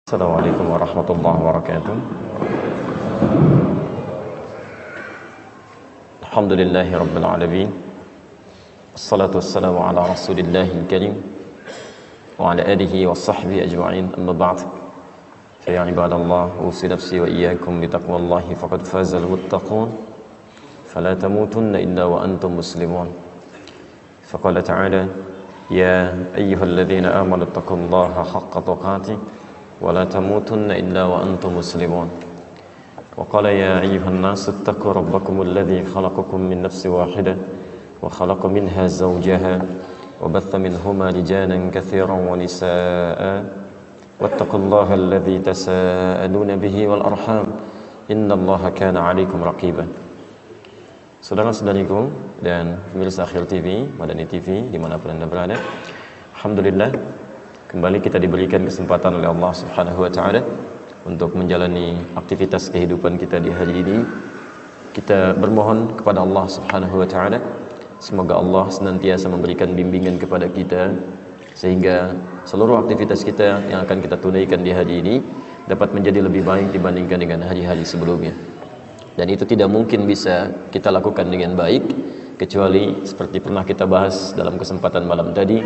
Assalamualaikum warahmatullahi wabarakatuh. Alhamdulillahi rabbil alamin. Assalatu wassalamu ala rasulillahil karim wa ala alihi wa sahbihi ajma'in. Amma ba'd. Fa ya ibadallah, usi nafsi wa iyyakum bi taqwallahi faqad fazal muttaqun. Fala tamutunna illa wa antum muslimun. Faqala ta'ala: Ya ayyuhalladzina amanu taqullaha haqqa tuqatih ولا تموتن إلا وأنتم مسلمون. وقال يا أيها الناس اتقوا ربكم الذي خلقكم من نفس واحدة وخلق منها زوجها وبث منهما رجالا كثيرا ونساء واتقوا الله الذي تساءلون به والأرحام إن الله كان عليكم رقيبا. Saudara-saudariku dan pemirsa Akhir TV, Madani TV dimanapun Anda berada, alhamdulillah kembali kita diberikan kesempatan oleh Allah Subhanahu wa taala untuk menjalani aktivitas kehidupan kita di hari ini. Kita bermohon kepada Allah Subhanahu wa taala semoga Allah senantiasa memberikan bimbingan kepada kita sehingga seluruh aktivitas kita yang akan kita tunaikan di hari ini dapat menjadi lebih baik dibandingkan dengan hari-hari sebelumnya. Dan itu tidak mungkin bisa kita lakukan dengan baik kecuali seperti pernah kita bahas dalam kesempatan malam tadi,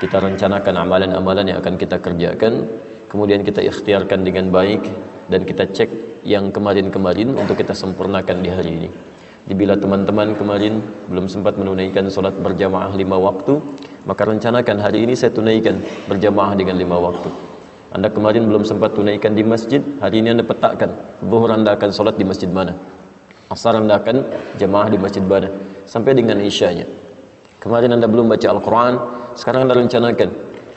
kita rencanakan amalan-amalan yang akan kita kerjakan, kemudian kita ikhtiarkan dengan baik dan kita cek yang kemarin-kemarin untuk kita sempurnakan di hari ini. Bila teman-teman kemarin belum sempat menunaikan sholat berjamaah 5 waktu, maka rencanakan hari ini saya tunaikan berjamaah dengan 5 waktu. Anda kemarin belum sempat tunaikan di masjid, hari ini Anda petakkan zuhur Anda akan sholat di masjid mana, asar Anda akan jamaah di masjid mana, sampai dengan isyanya. Kemarin Anda belum baca Al-Quran, sekarang Anda rencanakan.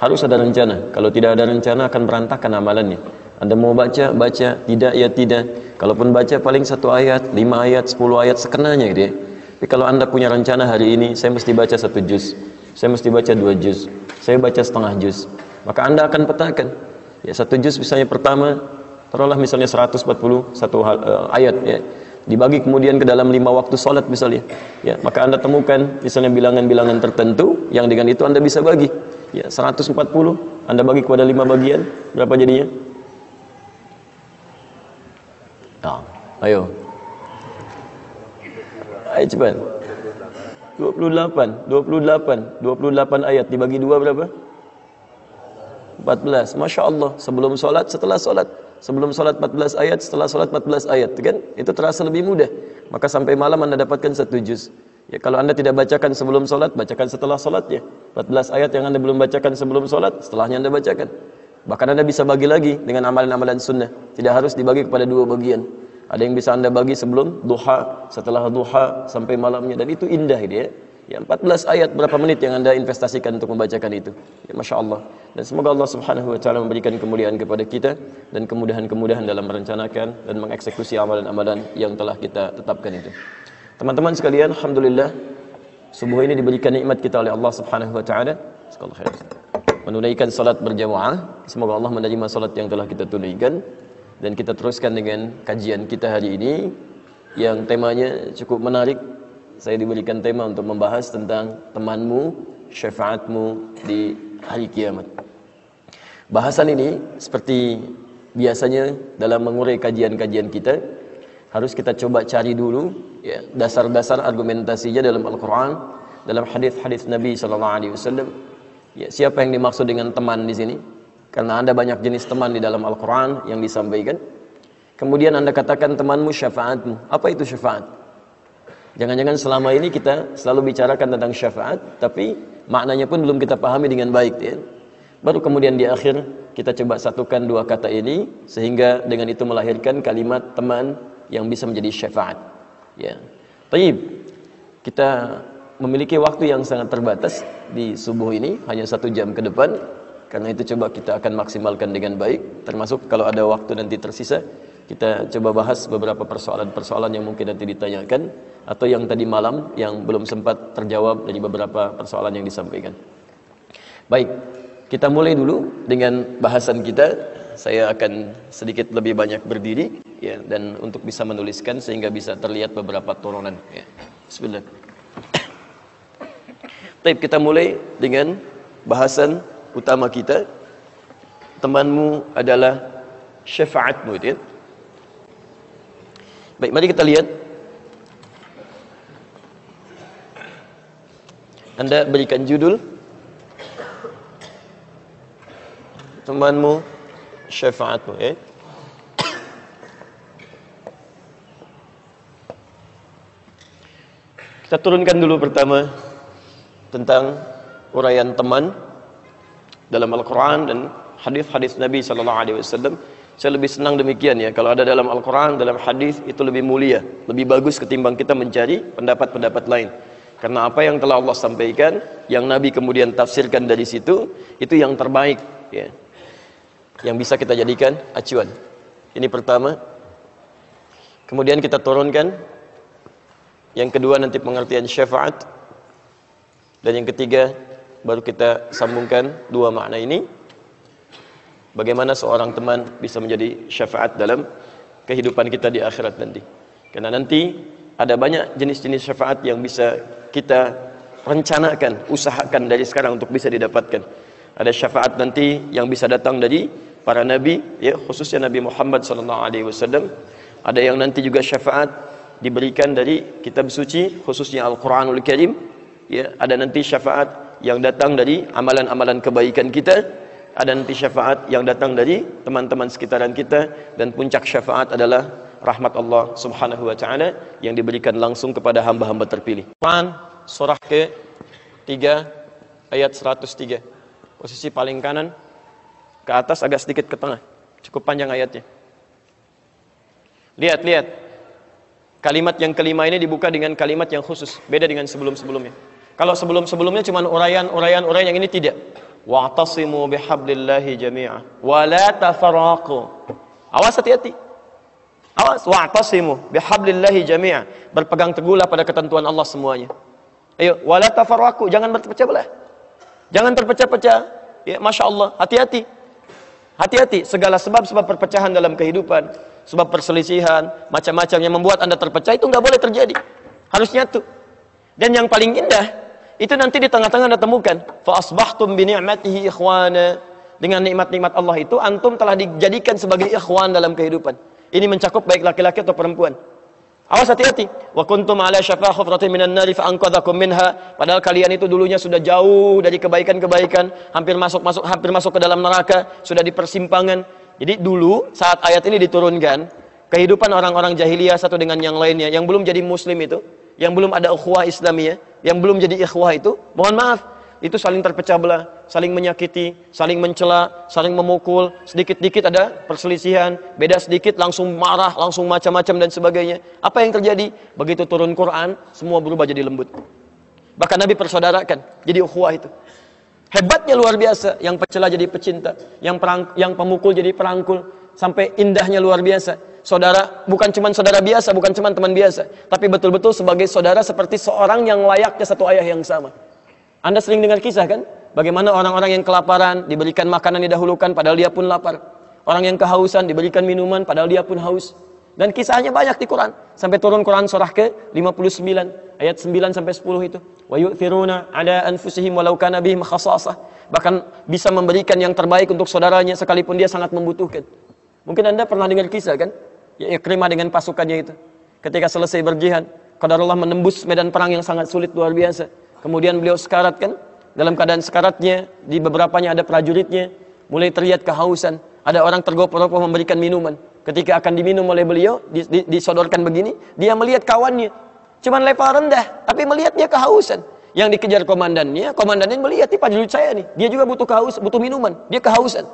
Harus ada rencana. Kalau tidak ada rencana akan berantakan amalannya. Anda mau baca, baca. Tidak, ya tidak. Kalaupun baca paling 1 ayat, 5 ayat, 10 ayat sekenanya gitu ya. Tapi kalau Anda punya rencana hari ini, saya mesti baca 1 juz, saya mesti baca 2 juz, saya baca setengah juz, maka Anda akan petakan. Ya, 1 juz misalnya pertama, taruhlah misalnya 141 ayat ya, dibagi kemudian ke dalam 5 waktu sholat misalnya ya, maka Anda temukan misalnya bilangan-bilangan tertentu yang dengan itu Anda bisa bagi ya, 140 Anda bagi kepada 5 bagian, berapa jadinya? Nah, ayo cepat. 28 ayat dibagi 2 berapa? 14. Masya Allah, sebelum sholat, setelah sholat. Sebelum sholat 14 ayat, setelah sholat 14 ayat, kan? Itu terasa lebih mudah. Maka sampai malam Anda dapatkan 1 juz. Ya, kalau Anda tidak bacakan sebelum sholat, bacakan setelah sholatnya. 14 ayat yang Anda belum bacakan sebelum sholat, setelahnya Anda bacakan. Bahkan Anda bisa bagi lagi dengan amalan-amalan sunnah. Tidak harus dibagi kepada 2 bagian. Ada yang bisa Anda bagi sebelum duha, setelah duha, sampai malamnya. Dan itu indah gitu ya. Ya, 14 ayat berapa menit yang Anda investasikan untuk membacakan itu? Ya, Masya Allah. Dan semoga Allah Subhanahu wa taala memberikan kemuliaan kepada kita dan kemudahan-kemudahan dalam merencanakan dan mengeksekusi amalan-amalan yang telah kita tetapkan itu. Teman-teman sekalian, alhamdulillah subuh ini diberikan nikmat kita oleh Allah Subhanahu wa taala. Jazakallahu khair. Menunaikan salat berjamaah. Semoga Allah menerima salat yang telah kita tunaikan dan kita teruskan dengan kajian kita hari ini yang temanya cukup menarik. Saya diberikan tema untuk membahas tentang temanmu, syafaatmu di hari kiamat. Bahasan ini seperti biasanya dalam mengurai kajian-kajian kita, harus kita coba cari dulu ya, dasar-dasar argumentasinya dalam Al-Quran, dalam hadis-hadis Nabi SAW. Ya, siapa yang dimaksud dengan teman di sini? Karena ada banyak jenis teman di dalam Al-Quran yang disampaikan. Kemudian Anda katakan temanmu syafaatmu. Apa itu syafaat? Jangan-jangan selama ini kita selalu bicarakan tentang syafaat, tapi maknanya pun belum kita pahami dengan baik ya. Baru kemudian di akhir kita coba satukan 2 kata ini sehingga dengan itu melahirkan kalimat teman yang bisa menjadi syafaat ya. Baik, kita memiliki waktu yang sangat terbatas di subuh ini, hanya 1 jam ke depan. Karena itu coba kita akan maksimalkan dengan baik, termasuk kalau ada waktu nanti tersisa kita coba bahas beberapa persoalan-persoalan yang mungkin nanti ditanyakan atau yang tadi malam yang belum sempat terjawab dari beberapa persoalan yang disampaikan. Baik, kita mulai dulu dengan bahasan kita. Saya akan sedikit lebih banyak berdiri ya, dan untuk bisa menuliskan sehingga bisa terlihat beberapa turunan ya. Bismillah. Baik, kita mulai dengan bahasan utama kita. Temanmu adalah syafaatmu itu ya. Baik, mari kita lihat. Anda berikan judul temanmu syafaatmu ya. Kita turunkan dulu pertama tentang uraian teman dalam Al-Quran dan hadis-hadis Nabi SAW. Saya lebih senang demikian ya, kalau ada dalam Al-Quran, dalam hadis itu lebih mulia, lebih bagus ketimbang kita mencari pendapat-pendapat lain. Karena apa yang telah Allah sampaikan, yang Nabi kemudian tafsirkan dari situ, itu yang terbaik ya, yang bisa kita jadikan acuan. Ini pertama. Kemudian kita turunkan yang kedua nanti pengertian syafaat, dan yang ketiga baru kita sambungkan dua makna ini. Bagaimana seorang teman bisa menjadi syafaat dalam kehidupan kita di akhirat nanti. Karena nanti ada banyak jenis-jenis syafaat yang bisa kita rencanakan, usahakan dari sekarang untuk bisa didapatkan. Ada syafaat nanti yang bisa datang dari para nabi ya, khususnya Nabi Muhammad SAW. Ada yang nanti juga syafaat diberikan dari kitab suci, khususnya Al-Quranul Karim ya. Ada nanti syafaat yang datang dari amalan-amalan kebaikan kita. Ada nanti syafaat yang datang dari teman-teman sekitaran kita, dan puncak syafaat adalah rahmat Allah Subhanahu wa taala yang diberikan langsung kepada hamba-hamba terpilih. Quran surah ke-3 ayat 103. Posisi paling kanan ke atas, agak sedikit ke tengah. Cukup panjang ayatnya. Lihat. Kalimat yang kelima ini dibuka dengan kalimat yang khusus, beda dengan sebelum-sebelumnya. Kalau sebelum-sebelumnya cuma uraian yang ini tidak. Wa'tasimu bihablillahi jami'a wa la tafarraqu. Awas, hati-hati. Awas, wa'tasimu bihablillahi jami'a. Berpegang teguhlah pada ketentuan Allah semuanya. Ayo, wa la tafarraqu, jangan berpecah belah. Jangan terpecah-pecah. Ya, Masya Allah, hati-hati. Hati-hati, segala sebab-sebab perpecahan dalam kehidupan, sebab perselisihan, macam-macam yang membuat Anda terpecah, itu nggak boleh terjadi. Harus nyatu. Dan yang paling indah itu nanti di tengah-tengah Anda temukan, fa asbahtum bi ni'matihi ikhwana. Dengan nikmat-nikmat Allah itu antum telah dijadikan sebagai ikhwan dalam kehidupan. Ini mencakup baik laki-laki atau perempuan. Awas, hati-hati. Wa kuntum ala syafa hufratin minan nari fa anqadhakum minha. Padahal kalian itu dulunya sudah jauh dari kebaikan-kebaikan, hampir masuk ke dalam neraka, sudah di persimpangan. Jadi dulu saat ayat ini diturunkan, kehidupan orang-orang jahiliyah satu dengan yang lainnya, yang belum jadi muslim itu, yang belum ada ukhuwah Islamiyah, yang belum jadi ikhwah itu, mohon maaf, itu saling terpecah belah, saling menyakiti, saling mencela, saling memukul, sedikit-dikit ada perselisihan, beda sedikit langsung marah, langsung macam-macam dan sebagainya. Apa yang terjadi? Begitu turun Quran, semua berubah jadi lembut. Bahkan Nabi persaudarakan, jadi ukhuwah itu. Hebatnya luar biasa, yang pecela jadi pecinta, yang pemukul jadi perangkul, sampai indahnya luar biasa. Saudara, bukan cuma saudara biasa, bukan cuma teman biasa, tapi betul-betul sebagai saudara seperti seorang yang layaknya satu ayah yang sama. Anda sering dengar kisah kan? Bagaimana orang-orang yang kelaparan diberikan makanan didahulukan padahal dia pun lapar. Orang yang kehausan diberikan minuman padahal dia pun haus. Dan kisahnya banyak di Quran. Sampai turun Quran surah ke-59 ayat 9 sampai 10 itu. Wa yu'thiruna ala anfusihim walau kana bihim khassasah. Bahkan bisa memberikan yang terbaik untuk saudaranya sekalipun dia sangat membutuhkan. Mungkin Anda pernah dengar kisah kan? Ya, Ikrimah dengan pasukannya itu. Ketika selesai berjihad, qadarullah menembus medan perang yang sangat sulit luar biasa. Kemudian beliau sekarat kan? Dalam keadaan sekaratnya, di beberapanya ada prajuritnya, mulai terlihat kehausan. Ada orang tergopoh-gopoh memberikan minuman. Ketika akan diminum oleh beliau, disodorkan begini, dia melihat kawannya. Cuman level rendah, tapi melihat dia kehausan. Yang dikejar komandannya melihat, ini prajurit saya nih. Dia juga butuh minuman, dia kehausan.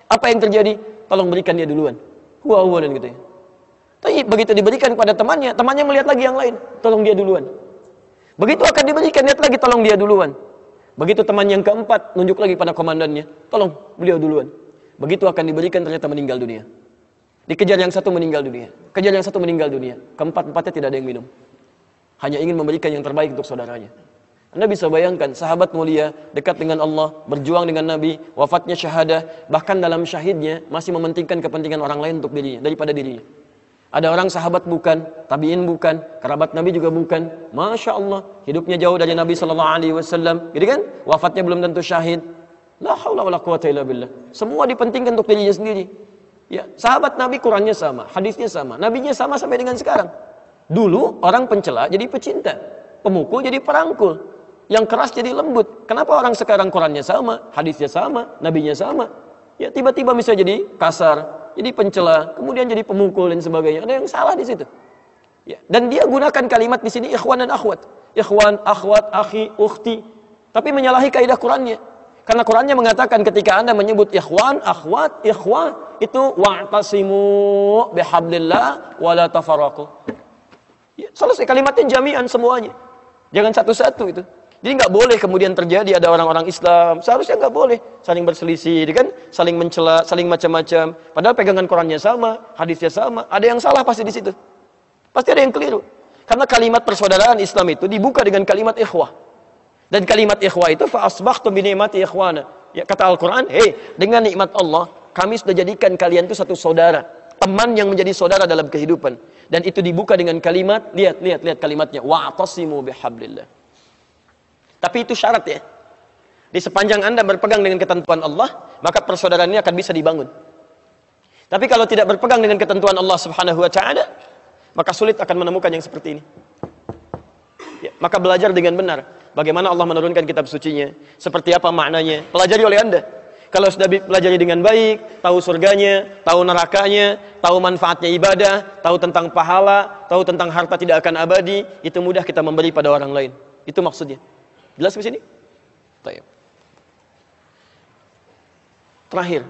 Apa yang terjadi? Tolong berikan dia duluan. Huwa dan gitu ya. Tapi begitu diberikan kepada temannya melihat lagi yang lain, tolong dia duluan. Begitu akan diberikan, lihat lagi, tolong dia duluan. Begitu teman yang keempat, nunjuk lagi pada komandannya, tolong beliau duluan. Begitu akan diberikan, ternyata meninggal dunia. Dikejar yang satu meninggal dunia, kejar yang satu meninggal dunia. Keempat-empatnya tidak ada yang minum. Hanya ingin memberikan yang terbaik untuk saudaranya. Anda bisa bayangkan, sahabat mulia, dekat dengan Allah, berjuang dengan Nabi, wafatnya syahadah, bahkan dalam syahidnya masih mementingkan kepentingan orang lain untuk dirinya, daripada dirinya. Ada orang sahabat bukan, tabi'in bukan, kerabat Nabi juga bukan. Masya Allah, hidupnya jauh dari Nabi SAW. Gitu kan? Wafatnya belum tentu syahid. La haula wala quwata illa billah. Semua dipentingkan untuk dirinya sendiri. Ya, sahabat Nabi Qurannya sama, hadisnya sama, nabinya sama sampai dengan sekarang. Dulu orang pencela jadi pecinta, pemukul jadi perangkul, yang keras jadi lembut. Kenapa orang sekarang Qurannya sama, hadisnya sama, nabinya sama? Ya, tiba-tiba bisa jadi kasar, jadi pencela, kemudian jadi pemukul dan sebagainya. Ada yang salah di situ. Ya, dan dia gunakan kalimat di sini ikhwan dan akhwat. Ikhwan, akhwat, akhi, ukhti. Tapi menyalahi kaidah Qurannya. Karena Qurannya mengatakan ketika Anda menyebut ikhwan, akhwat, ikhwah, itu wa'tasimu bihablillah wala tafarraqu. Ya, selesai kalimatnya jami'an semuanya. Jangan satu-satu itu. Jadi nggak boleh kemudian terjadi ada orang-orang Islam, seharusnya nggak boleh saling berselisih, kan? Saling mencela, saling macam-macam. Padahal pegangan Qurannya sama, hadisnya sama. Ada yang salah pasti di situ. Pasti ada yang keliru. Karena kalimat persaudaraan Islam itu dibuka dengan kalimat ikhwah. Dan kalimat ikhwah itu fa asbahtum bi ni'mati ikhwana. Ya, kata Al-Qur'an, dengan nikmat Allah, kami sudah jadikan kalian itu satu saudara, teman yang menjadi saudara dalam kehidupan. Dan itu dibuka dengan kalimat, lihat kalimatnya, wa'tasimu bihablillah. Tapi itu syarat ya. Di sepanjang Anda berpegang dengan ketentuan Allah, maka persaudaraan ini akan bisa dibangun. Tapi kalau tidak berpegang dengan ketentuan Allah Subhanahu wa taala, maka sulit akan menemukan yang seperti ini. Ya, maka belajar dengan benar bagaimana Allah menurunkan kitab sucinya, seperti apa maknanya, pelajari oleh Anda. Kalau sudah pelajari dengan baik, tahu surganya, tahu nerakanya, tahu manfaatnya ibadah, tahu tentang pahala, tahu tentang harta tidak akan abadi, itu mudah kita memberi pada orang lain. Itu maksudnya. Jelas di sini? Baik. Terakhir,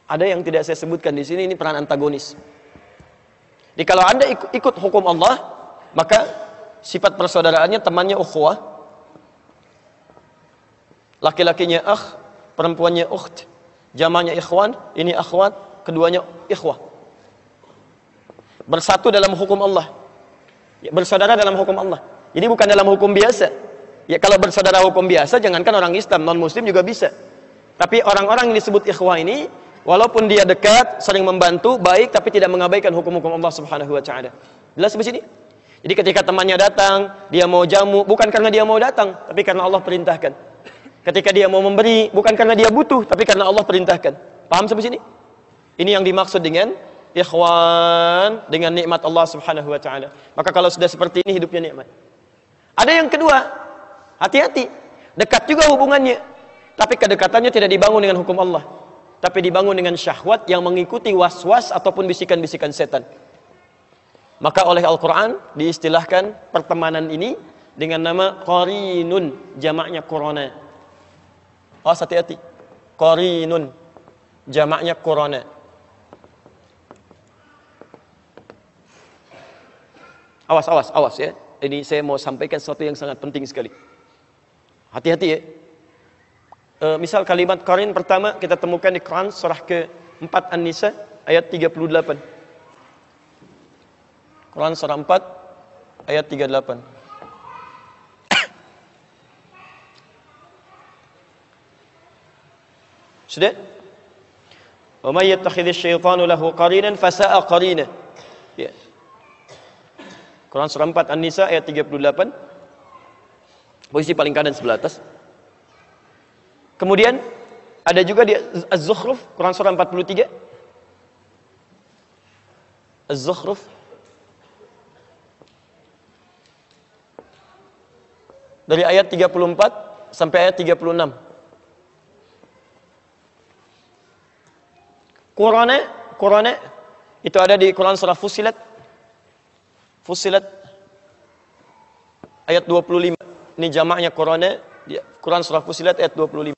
ada yang tidak saya sebutkan di sini, ini peran antagonis. Jadi kalau Anda ikut hukum Allah, maka sifat persaudaraannya temannya ukhuwah, laki-lakinya akh, perempuannya ukht, jamaknya ikhwan, ini akhwat, keduanya ikhwah. Bersatu dalam hukum Allah. Ya, bersaudara dalam hukum Allah. Jadi bukan dalam hukum biasa. Ya, kalau bersaudara hukum biasa, jangankan orang Islam, non-Muslim juga bisa. Tapi orang-orang yang disebut ikhwah ini, walaupun dia dekat, sering membantu, baik, tapi tidak mengabaikan hukum-hukum Allah Subhanahu wa taala. Jelas di sini? Jadi ketika temannya datang, dia mau jamu, bukan karena dia mau datang, tapi karena Allah perintahkan. Ketika dia mau memberi, bukan karena dia butuh, tapi karena Allah perintahkan. Paham sampai sini? Ini yang dimaksud dengan ikhwan, dengan nikmat Allah Subhanahu wa taala. Maka kalau sudah seperti ini hidupnya nikmat. Ada yang kedua, hati-hati. Dekat juga hubungannya, tapi kedekatannya tidak dibangun dengan hukum Allah, tapi dibangun dengan syahwat yang mengikuti was-was ataupun bisikan-bisikan setan. Maka oleh Al-Quran diistilahkan pertemanan ini dengan nama qarinun, jamaknya qurana. Oh, hati-hati. Qarinun, jamaknya qurana. Awas ya. Ini saya mau sampaikan sesuatu yang sangat penting sekali. Hati-hati ya. Misal kalimat qarin pertama kita temukan di Quran surah ke-4 An-Nisa ayat 38. Quran surah 4 ayat 38. Sudah? Wa may yattakhidhish syaitanu lahu qarinan fasa'a qarina. Ya. Quran surah 4 An-Nisa ayat 38. Posisi paling kanan sebelah atas. Kemudian ada juga di Az-Zukhruf Quran surah 43. Az-Zukhruf dari ayat 34 sampai ayat 36. Qurana itu ada di Quran surah Fussilat. Fussilat ayat 25. Ini jamaknya Qurana, Quran surah Fussilat ayat 25.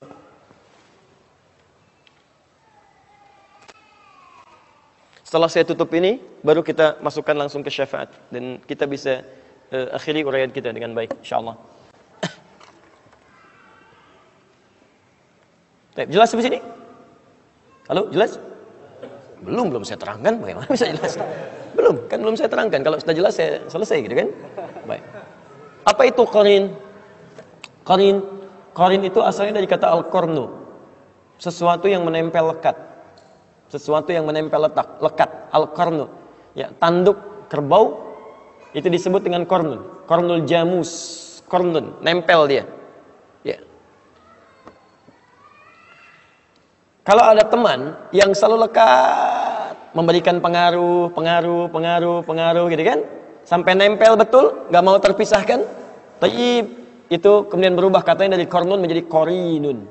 Setelah saya tutup ini, baru kita masukkan langsung ke syafaat dan kita bisa akhiri uraian kita dengan baik, insyaallah. Jelas sampai sini? Halo, jelas? Belum saya terangkan, bagaimana bisa jelas? Belum saya terangkan. Kalau sudah jelas saya selesai gitu kan? Baik. Apa itu qarin? Qarin itu asalnya dari kata al-qarnu. Sesuatu yang menempel lekat. Sesuatu yang menempel lekat. Al-qarnu. Ya, tanduk kerbau itu disebut dengan qarnun. Qarnul jamus. Qarnun, nempel dia. Ya. Kalau ada teman yang selalu lekat memberikan pengaruh gitu kan, sampai nempel betul, nggak mau terpisahkan. Tayyib, itu kemudian berubah katanya dari kornun menjadi korinun.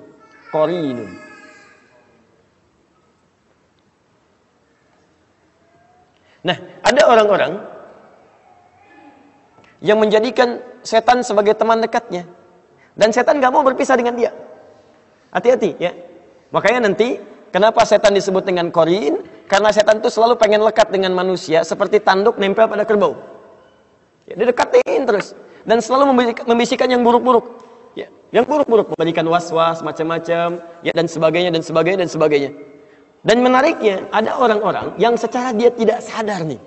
Nah, ada orang-orang yang menjadikan setan sebagai teman dekatnya, dan setan nggak mau berpisah dengan dia. Hati-hati ya. Makanya nanti kenapa setan disebut dengan korin? Karena setan itu selalu pengen lekat dengan manusia seperti tanduk nempel pada kerbau. Ya, dia dekatin terus dan selalu membisikkan yang buruk-buruk. Ya, yang buruk-buruk, memberikan was-was macam-macam, ya, dan sebagainya. Dan menariknya, ada orang-orang yang secara dia tidak sadar nih.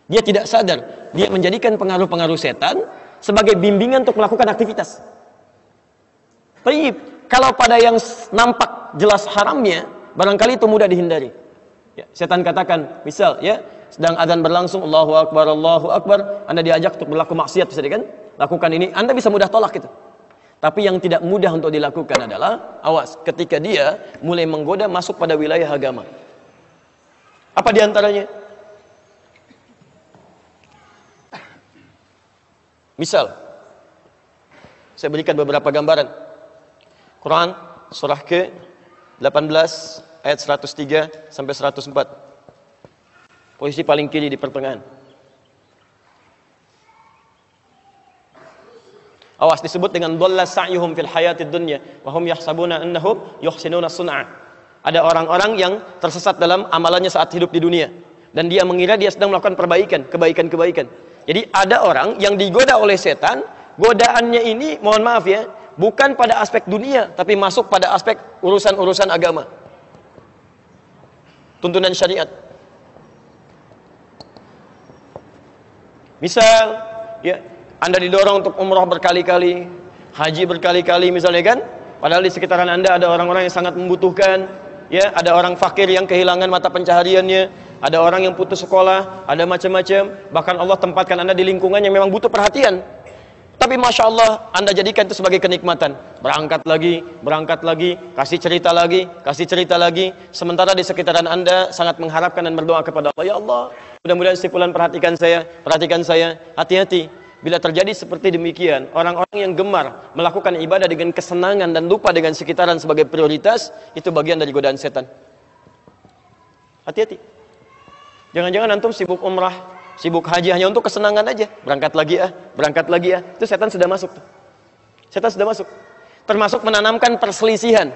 Dia tidak sadar, dia menjadikan pengaruh-pengaruh setan sebagai bimbingan untuk melakukan aktivitas. Tayyib, kalau pada yang nampak jelas haramnya, barangkali itu mudah dihindari. Ya, setan katakan, misal ya, sedang adzan berlangsung, Allahu Akbar, Anda diajak untuk berlaku maksiat, bisa kan? Lakukan ini, Anda bisa mudah tolak itu. Tapi yang tidak mudah untuk dilakukan adalah, awas, ketika dia mulai menggoda masuk pada wilayah agama. Apa diantaranya? Misal, saya berikan beberapa gambaran. Quran, surah ke-18, ayat 103 sampai 104. Posisi paling kiri di pertengahan. Awas, disebut dengan dhalla sa'yuhum fil hayatid dunya wa hum yahsabuna annahum yuhsinuna sun'a. Ada orang-orang yang tersesat dalam amalannya saat hidup di dunia, dan dia mengira dia sedang melakukan kebaikan. Jadi ada orang yang digoda oleh setan, godaannya ini, mohon maaf ya, bukan pada aspek dunia, tapi masuk pada aspek urusan-urusan agama, tuntunan syariat. Misal, ya, Anda didorong untuk umrah berkali-kali, haji berkali-kali misalnya kan, padahal di sekitaran Anda ada orang-orang yang sangat membutuhkan, ya, ada orang fakir yang kehilangan mata pencahariannya, ada orang yang putus sekolah, ada macam-macam. Bahkan Allah tempatkan Anda di lingkungan yang memang butuh perhatian. Tapi Masya Allah, Anda jadikan itu sebagai kenikmatan. Berangkat lagi, kasih cerita lagi. Sementara di sekitaran Anda sangat mengharapkan dan berdoa kepada Allah, ya Allah, mudah-mudahan si fulan perhatikan saya. Hati-hati. Bila terjadi seperti demikian, orang-orang yang gemar melakukan ibadah dengan kesenangan dan lupa dengan sekitaran sebagai prioritas, itu bagian dari godaan setan. Hati-hati. Jangan-jangan antum sibuk umrah, sibuk haji hanya untuk kesenangan aja. Berangkat lagi ya. Itu setan sudah masuk. Termasuk menanamkan perselisihan,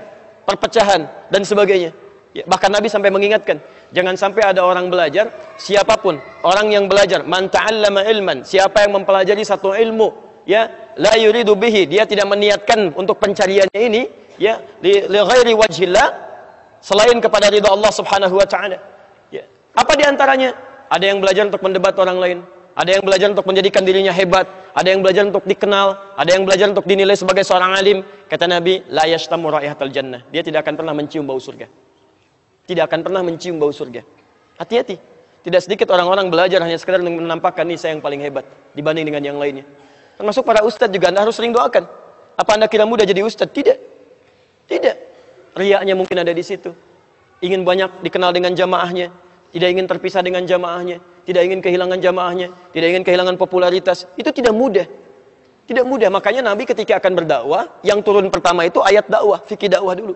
perpecahan, dan sebagainya. Ya, bahkan Nabi sampai mengingatkan, jangan sampai ada orang belajar, siapapun, orang yang belajar, man ta'allama ilman, siapa yang mempelajari satu ilmu, ya, la yuridu bihi, dia tidak meniatkan untuk pencariannya ini, ya, li ghairi wajhillah, selain kepada ridha Allah Subhanahu wa taala. Ya. Apa diantaranya? Ada yang belajar untuk mendebat orang lain, ada yang belajar untuk menjadikan dirinya hebat, ada yang belajar untuk dikenal, ada yang belajar untuk dinilai sebagai seorang alim. Kata Nabi, la yashtamu raihatal jannah, dia tidak akan pernah mencium bau surga. Hati-hati. Tidak sedikit orang-orang belajar hanya sekedar menampakkan, nih saya yang paling hebat dibanding dengan yang lainnya. Termasuk para ustadz juga, Anda harus sering doakan. Apa Anda kira mudah jadi ustadz? Tidak. Riaknya mungkin ada di situ. Ingin banyak dikenal dengan jamaahnya, tidak ingin terpisah dengan jamaahnya, tidak ingin kehilangan jamaahnya, tidak ingin kehilangan popularitas. Itu tidak mudah. Makanya Nabi ketika akan berdakwah, yang turun pertama itu ayat dakwah, fikih dakwah dulu.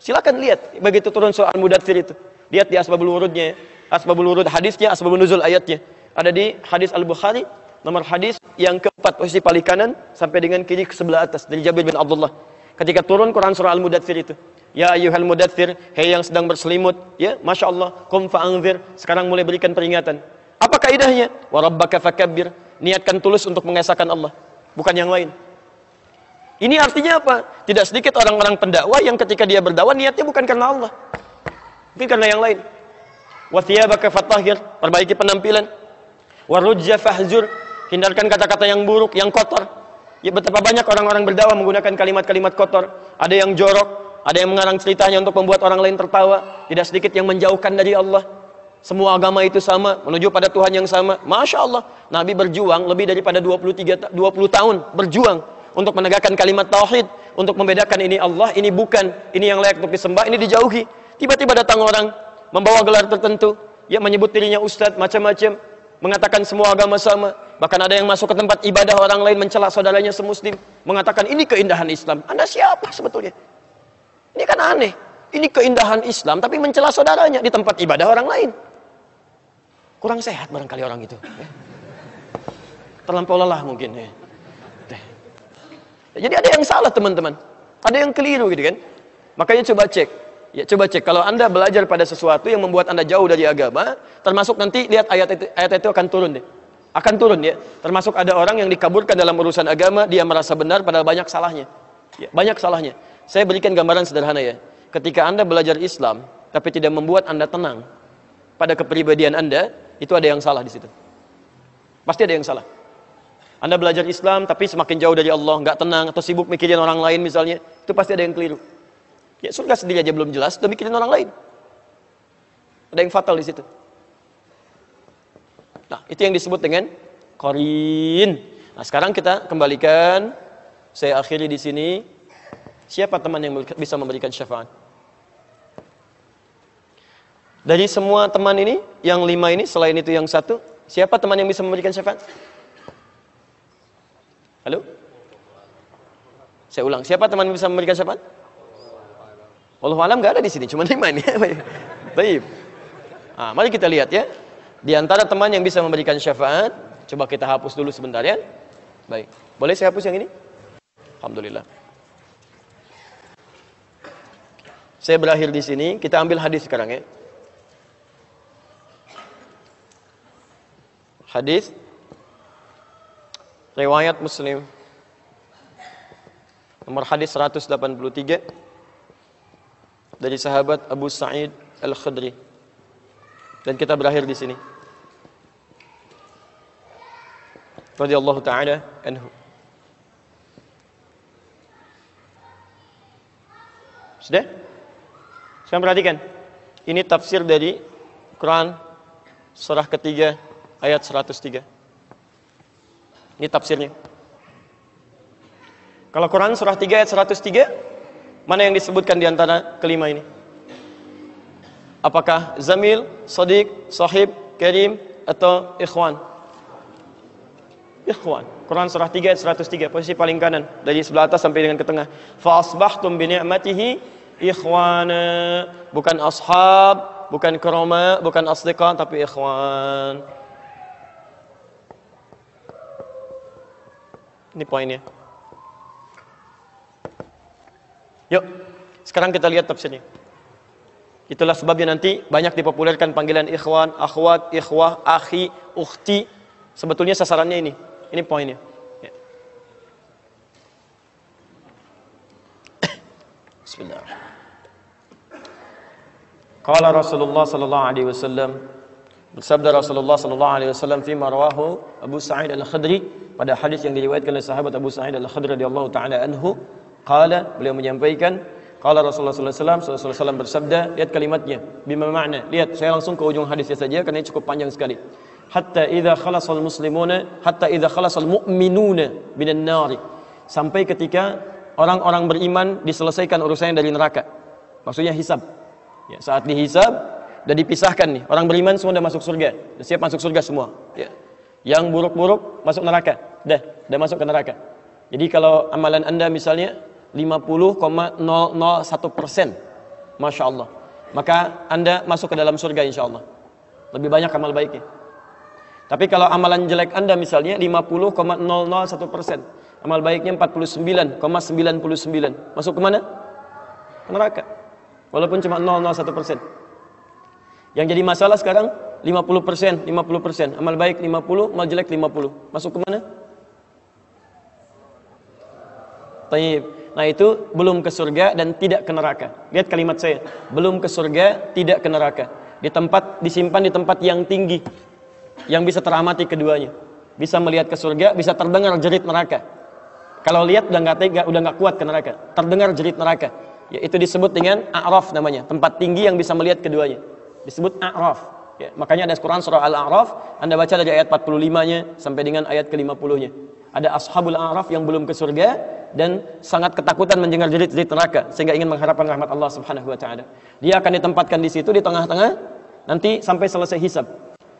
Silakan lihat begitu turun surah Al-Mudaththir itu. Lihat di asbabul wurudnya, asbabul wurud hadisnya, asbabun nuzul ayatnya. Ada di hadis Al-Bukhari, nomor hadis yang keempat, posisi paling kanan sampai dengan kiri ke sebelah atas, dari Jabir bin Abdullah. Ketika turun Quran surah Al-Mudaththir itu. Ya ayyuhal mudaththir, hei yang sedang berselimut, ya, Masya Allah, qum fa'anzir, sekarang mulai berikan peringatan. Apa kaidahnya? Wa rabbaka fakabbir, niatkan tulus untuk mengesahkan Allah, bukan yang lain. Ini artinya apa? Tidak sedikit orang-orang pendakwah yang ketika dia berdakwah niatnya bukan karena Allah, mungkin karena yang lain. Wa thiyabaka fatahhir, perbaiki penampilan. Wa rujza fahzur, hindarkan kata-kata yang buruk, yang kotor. Ya, betapa banyak orang-orang berdakwah menggunakan kalimat-kalimat kotor. Ada yang jorok, ada yang mengarang ceritanya untuk membuat orang lain tertawa. Tidak sedikit yang menjauhkan dari Allah. Semua agama itu sama, menuju pada Tuhan yang sama. Masya Allah, Nabi berjuang lebih daripada 20 tahun, berjuang untuk menegakkan kalimat tauhid, untuk membedakan ini Allah, ini bukan, ini yang layak untuk disembah, ini dijauhi. Tiba-tiba datang orang membawa gelar tertentu, ya menyebut dirinya ustadz, macam-macam, mengatakan semua agama sama. Bahkan ada yang masuk ke tempat ibadah orang lain mencela saudaranya semuslim, mengatakan ini keindahan Islam. Anda siapa sebetulnya? Ini kan aneh. Ini keindahan Islam tapi mencela saudaranya di tempat ibadah orang lain. Kurang sehat barangkali orang itu. Terlampau lelah mungkin. Jadi ada yang salah teman-teman. Ada yang keliru gitu kan. Makanya coba cek. Ya, coba cek. Kalau Anda belajar pada sesuatu yang membuat Anda jauh dari agama, termasuk nanti lihat ayat itu akan turun deh. Akan turun ya. Termasuk ada orang yang dikaburkan dalam urusan agama, dia merasa benar padahal banyak salahnya. Ya, banyak salahnya. Saya berikan gambaran sederhana ya. Ketika Anda belajar Islam, tapi tidak membuat Anda tenang pada kepribadian Anda, itu ada yang salah di situ. Pasti ada yang salah. Anda belajar Islam, tapi semakin jauh dari Allah, nggak tenang, atau sibuk mikirin orang lain misalnya, itu pasti ada yang keliru. Ya surga sendiri aja belum jelas, udah mikirin orang lain. Ada yang fatal di situ. Nah, itu yang disebut dengan qarin. Nah, sekarang kita kembalikan, saya akhiri di sini. Siapa teman yang bisa memberikan syafaat? Dari semua teman ini, yang 5 ini, selain itu yang 1, siapa teman yang bisa memberikan syafaat? Halo? Saya ulang, siapa teman yang bisa memberikan syafaat? Wallahu alam nggak ada di sini, cuma 5 ini. Baik. Nah, mari kita lihat ya. Di antara teman yang bisa memberikan syafaat, coba kita hapus dulu sebentar ya. Baik. Boleh saya hapus yang ini? Alhamdulillah. Saya berakhir di sini, kita ambil hadis sekarang ya. Hadis riwayat Muslim nomor hadis 183 dari sahabat Abu Sa'id Al-Khudri. Dan kita berakhir di sini. Radhiyallahu taala anhu. Sudah? Sekarang perhatikan. Ini tafsir dari Quran surah ketiga ayat 103. Ini tafsirnya. Kalau Quran surah 3 ayat 103, mana yang disebutkan di antara kelima ini? Apakah zamil, sadiq, sahib, karim, atau ikhwan? Ikhwan. Quran surah 3 ayat 103, posisi paling kanan dari sebelah atas sampai dengan ke tengah. Fa asbahtum bi ni'matihi ikhwana. Bukan ashab, bukan kurama, bukan asdiqa, tapi ikhwan. Ini poinnya. Yuk, sekarang kita lihat tafsirnya. Itulah sebabnya nanti banyak dipopulerkan panggilan ikhwan, akhwat, ikhwah, akhi, ukhti. Sebetulnya sasarannya ini. Ini poinnya. Ya. Bismillah. Qala Rasulullah sallallahu alaihi wasallam, bersabda Rasulullah sallallahu alaihi wasallam fi ma rawahu Abu Sa'id Al-Khudri, pada hadis yang diriwayatkan oleh sahabat Abu Sa'id Al-Khudri radhiyallahu taala anhu, qala, beliau menyampaikan, qala Rasulullah sallallahu alaihi wasallam bersabda, lihat kalimatnya, bima makna. Lihat, saya langsung ke ujung hadisnya saja karena ini cukup panjang sekali. Hatta idza khalasal muslimuna, hatta idza khalasal mu'minuna minan nari. Sampai ketika orang-orang beriman diselesaikan urusannya dari neraka. Maksudnya hisab. Ya, saat dihisab dan dipisahkan nih, orang beriman semua sudah masuk surga, sudah siap masuk surga semua. Ya. Yang buruk-buruk masuk neraka, dah masuk ke neraka. Jadi kalau amalan Anda misalnya 50,001%, Masya Allah, maka Anda masuk ke dalam surga insya Allah. Lebih banyak amal baiknya. Tapi kalau amalan jelek Anda misalnya 50,001%, amal baiknya 49,99, masuk ke mana? Ke neraka. Walaupun cuma 0,01%. Yang jadi masalah sekarang 50%, amal baik 50, amal jelek 50. Masuk ke mana? Taib. Nah, itu belum ke surga dan tidak ke neraka. Lihat kalimat saya, belum ke surga, tidak ke neraka. Disimpan di tempat yang tinggi, yang bisa teramati keduanya. Bisa melihat ke surga, bisa terdengar jerit neraka. Kalau lihat udah nggak tega, udah nggak kuat ke neraka. Terdengar jerit neraka. Ya, itu disebut dengan A'raf namanya, tempat tinggi yang bisa melihat keduanya. Disebut A'raf. Ya, makanya ada Quran surah Al-A'raf, Anda baca dari ayat 45-nya sampai dengan ayat ke-50-nya. Ada ashabul a'raf yang belum ke surga dan sangat ketakutan mendengar jerit-jerit neraka sehingga ingin mengharapkan rahmat Allah Subhanahu wa taala. Dia akan ditempatkan di situ di tengah-tengah nanti sampai selesai hisab.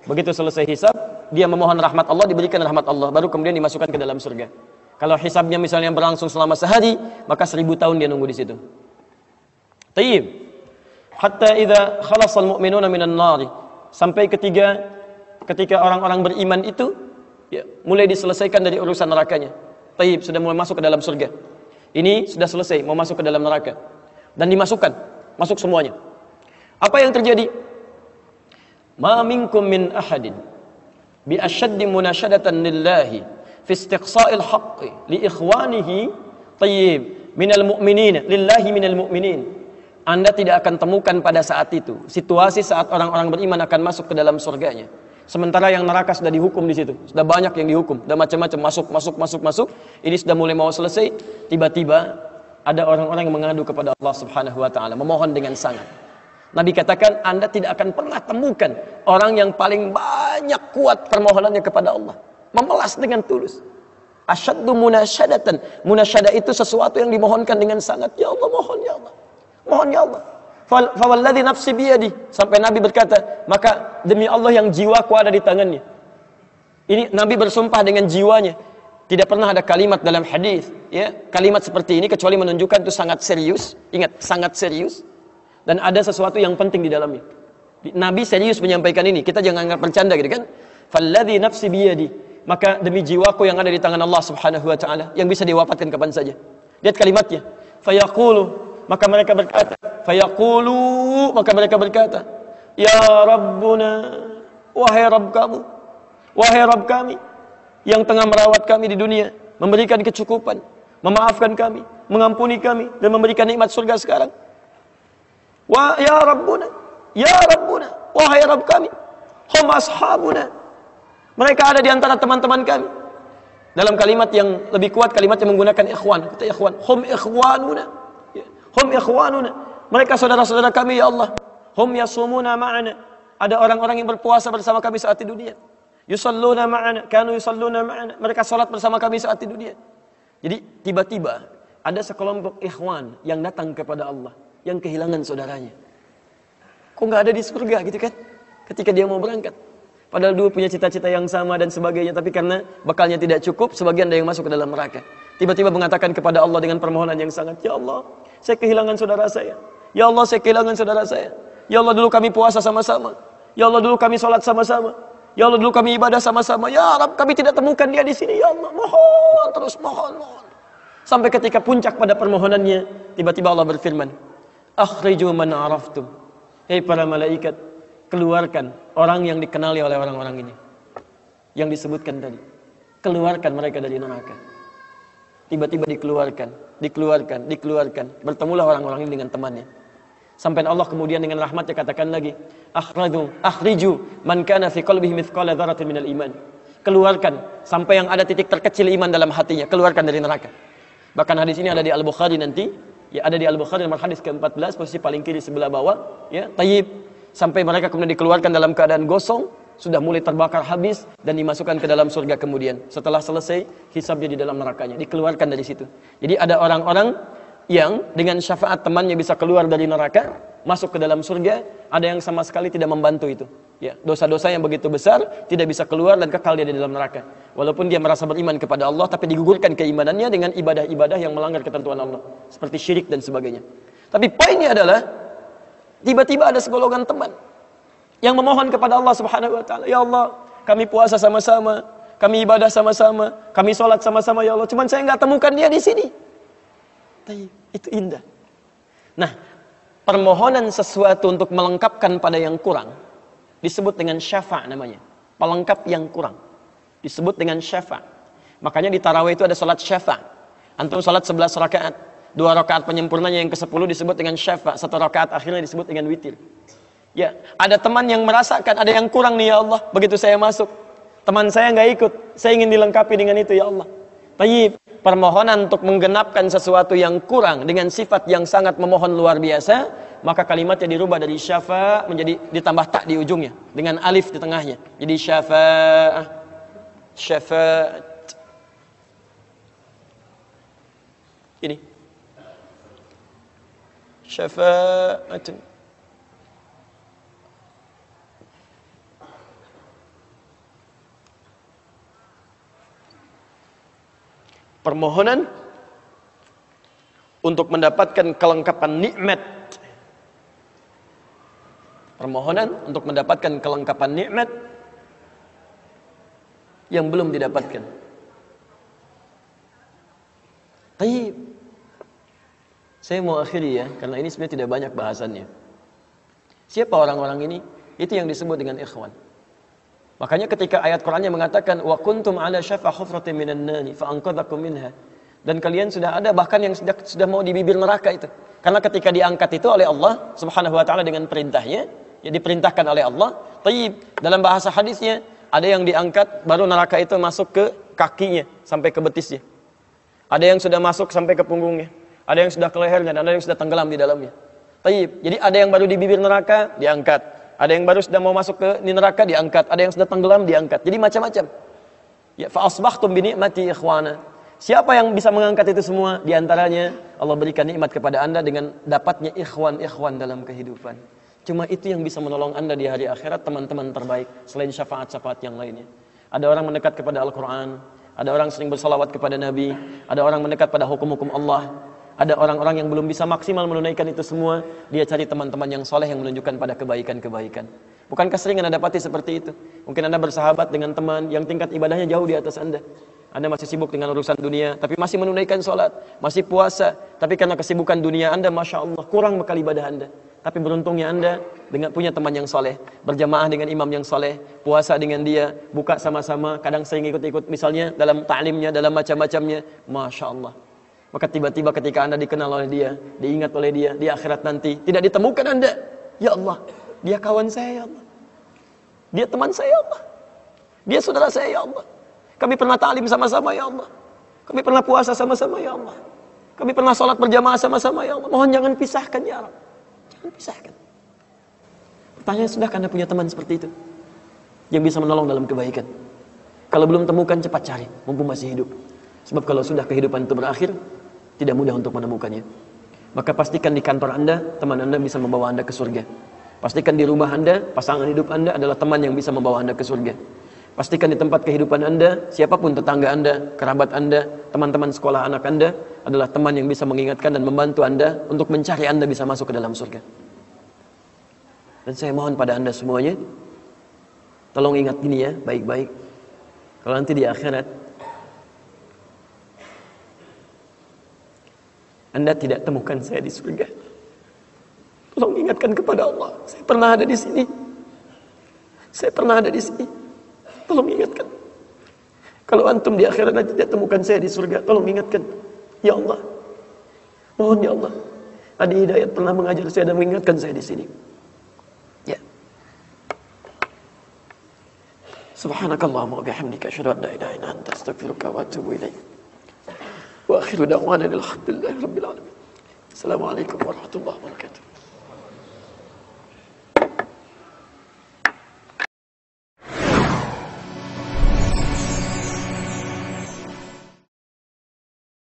Begitu selesai hisab, dia memohon rahmat Allah, diberikan rahmat Allah, baru kemudian dimasukkan ke dalam surga. Kalau hisabnya misalnya berlangsung selama sehari, maka 1000 tahun dia nunggu di situ. Tayyib. Hatta idza khalasal mu'minuna minan nar. Sampai ketika orang-orang beriman itu ya, mulai diselesaikan dari urusan nerakanya. Tayyib, sudah mulai masuk ke dalam surga. Ini sudah selesai, mau masuk ke dalam neraka. Dan dimasukkan, masuk semuanya. Apa yang terjadi? Ma minkum min ahadin bi ashaddi munashadatan lillahi fi istiqsa'il haqqi li ikhwanihi tayyib minal mu'minin lillahi minal mu'minin. Anda tidak akan temukan pada saat itu situasi saat orang-orang beriman akan masuk ke dalam surganya. Sementara yang neraka sudah dihukum di situ, sudah banyak yang dihukum, sudah macam-macam masuk. Ini sudah mulai mau selesai, tiba-tiba ada orang-orang yang mengadu kepada Allah Subhanahu wa taala, memohon dengan sangat. Nabi katakan, Anda tidak akan pernah temukan orang yang paling banyak kuat permohonannya kepada Allah, memelas dengan tulus. Asyaddu munasyadatan. Munasyadah itu sesuatu yang dimohonkan dengan sangat. Ya Allah, mohon ya Allah. Mohon ya Allah. Fawalladzi nafsi biyadi, sampai Nabi berkata, maka demi Allah yang jiwaku ada di tangannya. Ini Nabi bersumpah dengan jiwanya. Tidak pernah ada kalimat dalam hadis, ya, kalimat seperti ini kecuali menunjukkan itu sangat serius. Ingat, sangat serius. Dan ada sesuatu yang penting di dalamnya. Nabi serius menyampaikan ini. Kita jangan anggap bercanda gitu kan. Falladzi nafsi biyadi, maka demi jiwaku yang ada di tangan Allah Subhanahu wa taala, yang bisa diwafatkan kapan saja. Lihat kalimatnya. Fayaqulu, maka mereka berkata, fayaqulu, maka mereka berkata, ya Rabbuna, wahai Rabb kamu, wahai Rabb kami yang tengah merawat kami di dunia, memberikan kecukupan, memaafkan kami, mengampuni kami dan memberikan nikmat surga sekarang. Wa ya Rabbuna, ya Rabbuna, wahai Rabb kami, hum ashabuna, mereka ada di antara teman-teman kami. Dalam kalimat yang lebih kuat, kalimat yang menggunakan ikhwan, kata ikhwan, hum ikhwanuna. Hum ikhwanuna, mereka saudara-saudara kami ya Allah. Hum yasumuna ma'ana, ada orang-orang yang berpuasa bersama kami saat di dunia. Yusalluna ma'ana, kanu yusalluna ma'ana, mereka salat bersama kami saat di dunia. Jadi tiba-tiba ada sekelompok ikhwan yang datang kepada Allah, yang kehilangan saudaranya. Kok nggak ada di surga gitu kan? Ketika dia mau berangkat. Padahal dua punya cita-cita yang sama dan sebagainya, tapi karena bekalnya tidak cukup, sebagian ada yang masuk ke dalam neraka. Tiba-tiba mengatakan kepada Allah dengan permohonan yang sangat, ya Allah, saya kehilangan saudara saya. Ya Allah, saya kehilangan saudara saya. Ya Allah, dulu kami puasa sama-sama. Ya Allah, dulu kami sholat sama-sama. Ya Allah, dulu kami ibadah sama-sama. Ya Rabb, kami tidak temukan dia di sini. Ya Allah, mohon, terus mohon. Sampai ketika puncak pada permohonannya, tiba-tiba Allah berfirman, akhriju man araftum. Hei para malaikat, keluarkan orang yang dikenali oleh orang-orang ini, yang disebutkan tadi. Keluarkan mereka dari neraka. Tiba-tiba dikeluarkan. Bertemulah orang-orang ini dengan temannya. Sampai Allah kemudian dengan rahmatnya katakan lagi, akhriju man kana fi qalbihi mithqala dzarratin minal iman. Keluarkan sampai yang ada titik terkecil iman dalam hatinya, keluarkan dari neraka. Bahkan hadis ini ada di Al-Bukhari nanti, ya ada di Al-Bukhari nomor hadis ke-14, posisi paling kiri sebelah bawah, ya, tayyib. Sampai mereka kemudian dikeluarkan dalam keadaan gosong, sudah mulai terbakar habis dan dimasukkan ke dalam surga kemudian. Setelah selesai hisabnya di dalam nerakanya, dikeluarkan dari situ. Jadi ada orang-orang yang dengan syafaat temannya bisa keluar dari neraka, masuk ke dalam surga. Ada yang sama sekali tidak membantu itu. Ya, dosa-dosa yang begitu besar tidak bisa keluar dan kekal dia di dalam neraka. Walaupun dia merasa beriman kepada Allah, tapi digugurkan keimanannya dengan ibadah-ibadah yang melanggar ketentuan Allah, seperti syirik dan sebagainya. Tapi poinnya adalah tiba-tiba ada segolongan teman yang memohon kepada Allah Subhanahu wa taala, ya Allah, kami puasa sama-sama, kami ibadah sama-sama, kami sholat sama-sama ya Allah, cuman saya nggak temukan dia di sini. Itu indah. Nah, permohonan sesuatu untuk melengkapkan pada yang kurang disebut dengan syafa' namanya. Pelengkap yang kurang disebut dengan syafa'. Makanya di tarawih itu ada sholat syafa'. Antum sholat 11 rakaat, 2 rakaat penyempurnanya yang ke-10 disebut dengan syafa', 1 rakaat akhirnya disebut dengan witir. Ya, ada teman yang merasakan ada yang kurang nih ya Allah. Begitu saya masuk, teman saya nggak ikut, saya ingin dilengkapi dengan itu ya Allah. Tayyib, permohonan untuk menggenapkan sesuatu yang kurang dengan sifat yang sangat memohon luar biasa, maka kalimatnya dirubah dari syafa' menjadi ditambah tak di ujungnya dengan alif di tengahnya. Jadi syafa'ah, syafa'at. Ini. Syafa'atun. Permohonan untuk mendapatkan kelengkapan nikmat. Permohonan untuk mendapatkan kelengkapan nikmat yang belum didapatkan. Baik. Saya mau akhiri ya, karena ini sebenarnya tidak banyak bahasannya. Siapa orang-orang ini? Itu yang disebut dengan ikhwan. Makanya ketika ayat Qur'annya mengatakan wa kuntum ala syafa hufratin minan nari fa anqadhakum minha. Dan kalian sudah ada bahkan yang sudah mau di bibir neraka itu. Karena ketika diangkat itu oleh Allah Subhanahu wa taala dengan perintahnya, ya diperintahkan oleh Allah. Taib, dalam bahasa hadisnya ada yang diangkat baru neraka itu masuk ke kakinya sampai ke betisnya. Ada yang sudah masuk sampai ke punggungnya. Ada yang sudah ke lehernya dan ada yang sudah tenggelam di dalamnya. Taib. Jadi ada yang baru di bibir neraka diangkat. Ada yang baru sudah mau masuk ke neraka diangkat. Ada yang sudah tenggelam diangkat. Jadi macam-macam. Ya fa asbahtum bi ni'mati ikhwana. Siapa yang bisa mengangkat itu semua? Di antaranya Allah berikan nikmat kepada Anda dengan dapatnya ikhwan-ikhwan dalam kehidupan. Cuma itu yang bisa menolong Anda di hari akhirat, teman-teman terbaik selain syafaat-syafaat yang lainnya. Ada orang mendekat kepada Al-Qur'an, ada orang sering bersalawat kepada Nabi, ada orang mendekat pada hukum-hukum Allah. Ada orang-orang yang belum bisa maksimal menunaikan itu semua, dia cari teman-teman yang soleh yang menunjukkan pada kebaikan-kebaikan. Bukankah sering Anda dapati seperti itu? Mungkin Anda bersahabat dengan teman yang tingkat ibadahnya jauh di atas Anda. Anda masih sibuk dengan urusan dunia, tapi masih menunaikan sholat, masih puasa. Tapi karena kesibukan dunia Anda, Masya Allah, kurang bekal ibadah Anda. Tapi beruntungnya Anda dengan punya teman yang soleh, berjamaah dengan imam yang soleh, puasa dengan dia, buka sama-sama, kadang sering ikut-ikut misalnya dalam ta'limnya, dalam macam-macamnya. Masya Allah. Maka tiba-tiba ketika Anda dikenal oleh dia, diingat oleh dia, di akhirat nanti tidak ditemukan Anda. Ya Allah, dia kawan saya ya Allah. Dia teman saya ya Allah. Dia saudara saya ya Allah. Kami pernah ta'lim sama-sama ya Allah. Kami pernah puasa sama-sama ya Allah. Kami pernah sholat berjamaah sama-sama ya Allah. Mohon jangan pisahkan ya Allah. Jangan pisahkan. Pertanyaan, sudahkah Anda punya teman seperti itu? Yang bisa menolong dalam kebaikan? Kalau belum temukan, cepat cari, mumpung masih hidup. Sebab kalau sudah kehidupan itu berakhir, tidak mudah untuk menemukannya. Maka pastikan di kantor Anda, teman Anda bisa membawa Anda ke surga. Pastikan di rumah Anda, pasangan hidup Anda adalah teman yang bisa membawa Anda ke surga. Pastikan di tempat kehidupan Anda, siapapun tetangga Anda, kerabat Anda, teman-teman sekolah anak Anda adalah teman yang bisa mengingatkan dan membantu Anda untuk mencari Anda bisa masuk ke dalam surga. Dan saya mohon pada Anda semuanya, tolong ingat gini ya, baik-baik. Kalau nanti di akhirat Anda tidak temukan saya di surga, tolong ingatkan kepada Allah, saya pernah ada di sini. Saya pernah ada di sini. Tolong ingatkan. Kalau antum di akhirat nanti tidak temukan saya di surga, tolong ingatkan. Ya Allah, mohon ya Allah, Adi Hidayat pernah mengajar saya dan mengingatkan saya di sini. Ya. Subhanakallahumma wa bihamdika asyhadu an la ilaha illa anta astaghfiruka wa atubu ilaik. Wa akhiru da'wana alhamdulillahi rabbil alamin. Assalamualaikum warahmatullahi wabarakatuh.